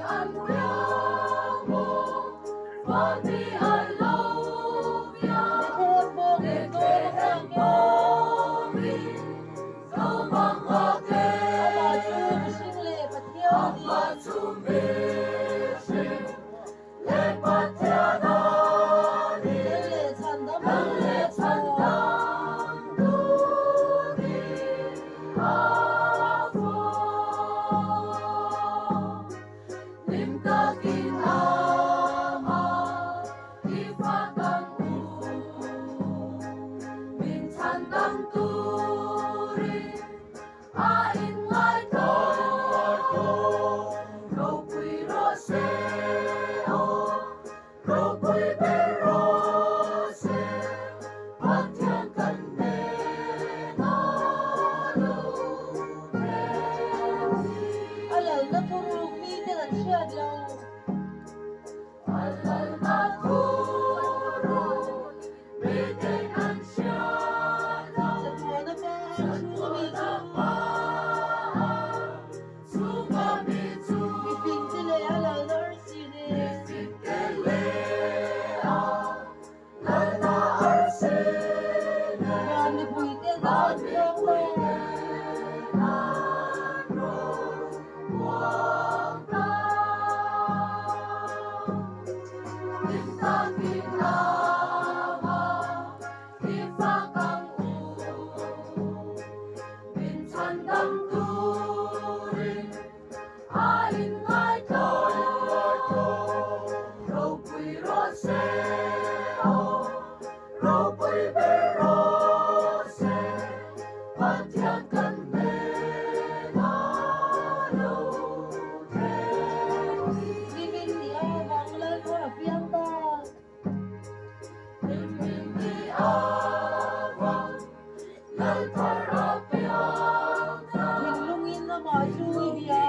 andiamo, fatti all'ovia, neke hembori, domangake, amatumishing, lepatianani, nale tandanduri, afo, nimtakin ama, ifakang mintandang turi, ain ngai to, ropui roseo, ropui berose, patiang kanena Alal na turog meeting at siya lang. alal naturo, bigay ang siyada, Sa tuwa na pa, sa tuwa pa, sumamitsu, Iping sila alal na arsine. Ifikelea, lala arsene, Marami po ite na Mami sa puite, naro, wata. Nimtakin ama, ifakang mintandang turing, ain ngai to, ropui roseo, ropui berose, patiang kanena Bibing niya, banglan ko na piyanta. Mimpi awang, lalparapianta, Hinlungin na masuwi niya.